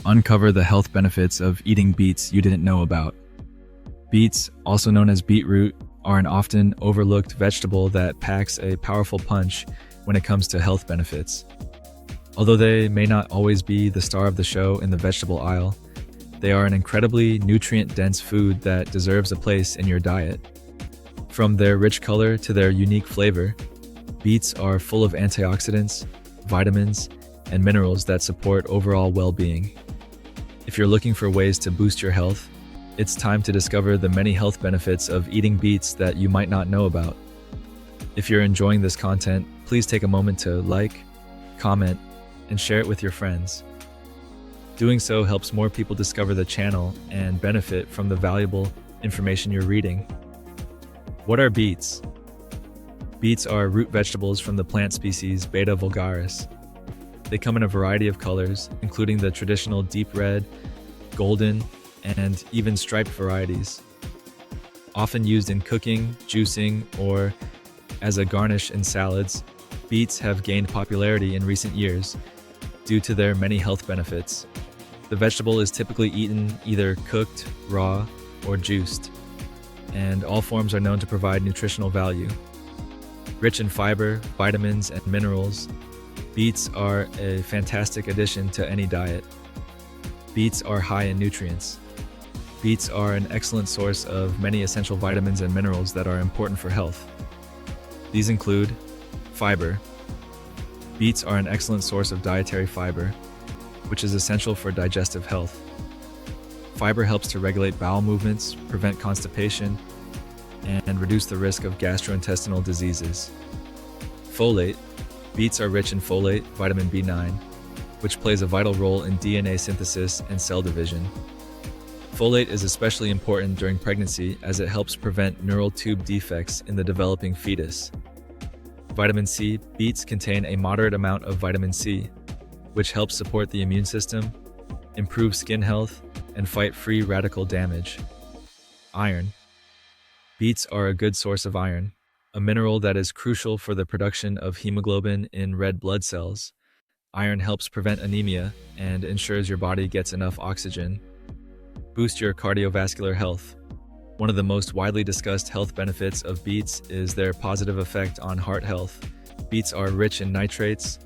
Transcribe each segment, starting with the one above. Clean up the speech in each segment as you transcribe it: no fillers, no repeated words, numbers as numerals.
Uncover the health benefits of eating beets you didn't know about. Beets, also known as beetroot, are an often overlooked vegetable that packs a powerful punch when it comes to health benefits. Although they may not always be the star of the show in the vegetable aisle, they are an incredibly nutrient-dense food that deserves a place in your diet. From their rich color to their unique flavor, beets are full of antioxidants, vitamins, and minerals that support overall well-being. If you're looking for ways to boost your health, it's time to discover the many health benefits of eating beets that you might not know about. If you're enjoying this content, please take a moment to like, comment, and share it with your friends. Doing so helps more people discover the channel and benefit from the valuable information you're reading. What are beets? Beets are root vegetables from the plant species Beta vulgaris. They come in a variety of colors, including the traditional deep red, golden, and even striped varieties. Often used in cooking, juicing, or as a garnish in salads, beets have gained popularity in recent years due to their many health benefits. The vegetable is typically eaten either cooked, raw, or juiced, and all forms are known to provide nutritional value. Rich in fiber, vitamins, and minerals, beets are a fantastic addition to any diet. Beets are high in nutrients. Beets are an excellent source of many essential vitamins and minerals that are important for health. These include fiber. Beets are an excellent source of dietary fiber, which is essential for digestive health. Fiber helps to regulate bowel movements, prevent constipation, and reduce the risk of gastrointestinal diseases. Folate. Beets are rich in folate, vitamin B9, which plays a vital role in DNA synthesis and cell division. Folate is especially important during pregnancy as it helps prevent neural tube defects in the developing fetus. Vitamin C. Beets contain a moderate amount of vitamin C, which helps support the immune system, improve skin health, and fight free radical damage. Iron. Beets are a good source of iron, a mineral that is crucial for the production of hemoglobin in red blood cells. Iron helps prevent anemia and ensures your body gets enough oxygen. Boost your cardiovascular health. One of the most widely discussed health benefits of beets is their positive effect on heart health. Beets are rich in nitrates,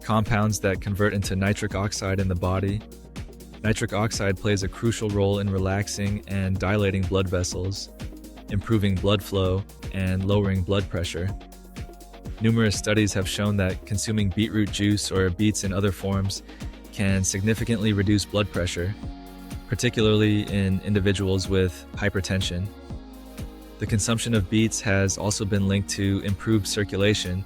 compounds that convert into nitric oxide in the body. Nitric oxide plays a crucial role in relaxing and dilating blood vessels, improving blood flow, and lowering blood pressure. Numerous studies have shown that consuming beetroot juice or beets in other forms can significantly reduce blood pressure, particularly in individuals with hypertension. The consumption of beets has also been linked to improved circulation,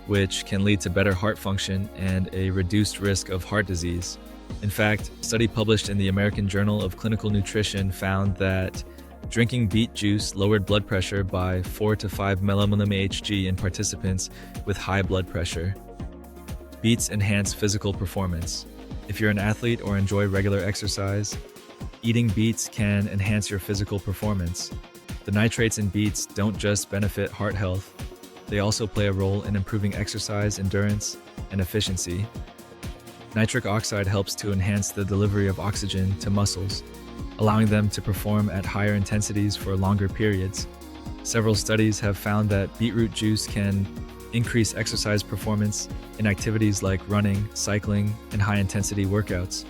which can lead to better heart function and a reduced risk of heart disease. In fact, a study published in the American Journal of Clinical Nutrition found that drinking beet juice lowered blood pressure by 4 to 5 mmHg in participants with high blood pressure. Beets enhance physical performance. If you're an athlete or enjoy regular exercise, eating beets can enhance your physical performance. The nitrates in beets don't just benefit heart health, they also play a role in improving exercise endurance and efficiency. Nitric oxide helps to enhance the delivery of oxygen to muscles, allowing them to perform at higher intensities for longer periods. Several studies have found that beetroot juice can increase exercise performance in activities like running, cycling, and high-intensity workouts.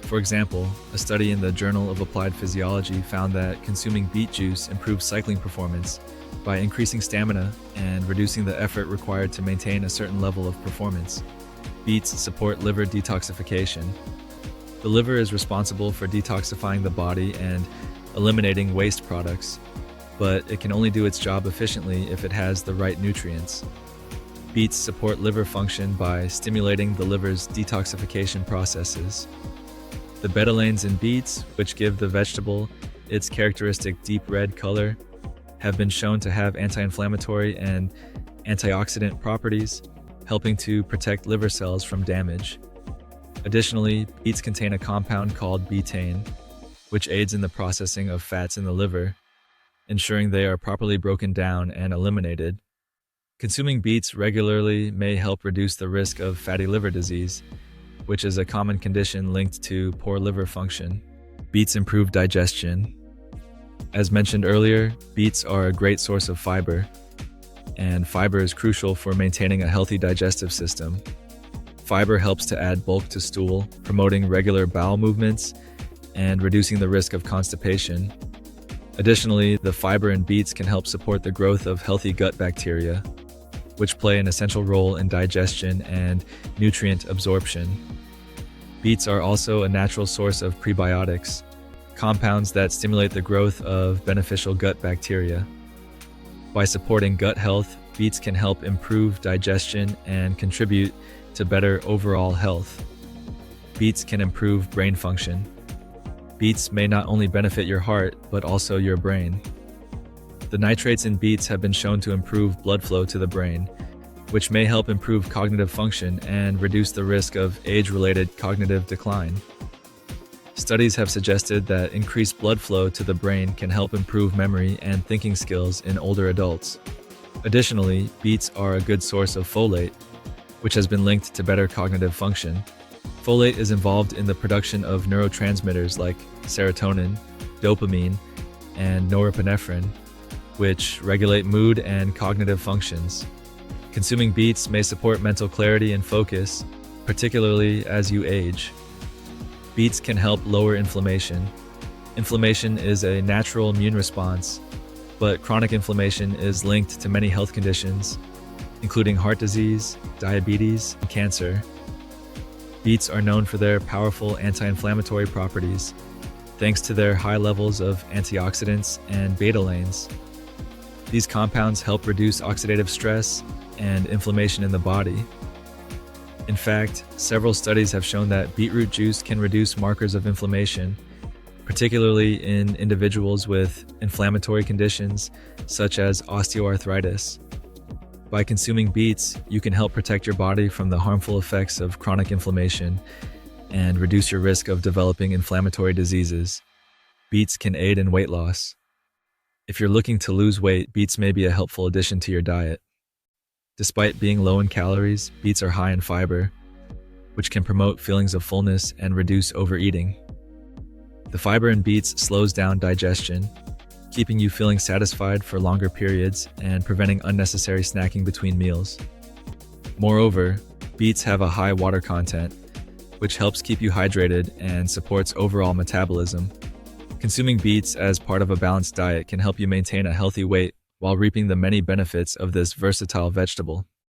For example, a study in the Journal of Applied Physiology found that consuming beet juice improves cycling performance by increasing stamina and reducing the effort required to maintain a certain level of performance. Beets support liver detoxification. The liver is responsible for detoxifying the body and eliminating waste products, but it can only do its job efficiently if it has the right nutrients. Beets support liver function by stimulating the liver's detoxification processes. The betalains in beets, which give the vegetable its characteristic deep red color, have been shown to have anti-inflammatory and antioxidant properties, helping to protect liver cells from damage. Additionally, beets contain a compound called betaine, which aids in the processing of fats in the liver, ensuring they are properly broken down and eliminated. Consuming beets regularly may help reduce the risk of fatty liver disease, which is a common condition linked to poor liver function. Beets improve digestion. As mentioned earlier, beets are a great source of fiber, and fiber is crucial for maintaining a healthy digestive system. Fiber helps to add bulk to stool, promoting regular bowel movements and reducing the risk of constipation. Additionally, the fiber in beets can help support the growth of healthy gut bacteria, which play an essential role in digestion and nutrient absorption. Beets are also a natural source of prebiotics, compounds that stimulate the growth of beneficial gut bacteria. By supporting gut health, beets can help improve digestion and contribute to better overall health. Beets can improve brain function. Beets may not only benefit your heart, but also your brain. The nitrates in beets have been shown to improve blood flow to the brain, which may help improve cognitive function and reduce the risk of age-related cognitive decline. Studies have suggested that increased blood flow to the brain can help improve memory and thinking skills in older adults. Additionally, beets are a good source of folate, which has been linked to better cognitive function. Folate is involved in the production of neurotransmitters like serotonin, dopamine, and norepinephrine, which regulate mood and cognitive functions. Consuming beets may support mental clarity and focus, particularly as you age. Beets can help lower inflammation. Inflammation is a natural immune response, but chronic inflammation is linked to many health conditions, including heart disease, diabetes, and cancer. Beets are known for their powerful anti-inflammatory properties, thanks to their high levels of antioxidants and betalains. These compounds help reduce oxidative stress and inflammation in the body. In fact, several studies have shown that beetroot juice can reduce markers of inflammation, particularly in individuals with inflammatory conditions such as osteoarthritis. By consuming beets, you can help protect your body from the harmful effects of chronic inflammation and reduce your risk of developing inflammatory diseases. Beets can aid in weight loss. If you're looking to lose weight, beets may be a helpful addition to your diet. Despite being low in calories, beets are high in fiber, which can promote feelings of fullness and reduce overeating. The fiber in beets slows down digestion, keeping you feeling satisfied for longer periods and preventing unnecessary snacking between meals. Moreover, beets have a high water content, which helps keep you hydrated and supports overall metabolism. Consuming beets as part of a balanced diet can help you maintain a healthy weight while reaping the many benefits of this versatile vegetable.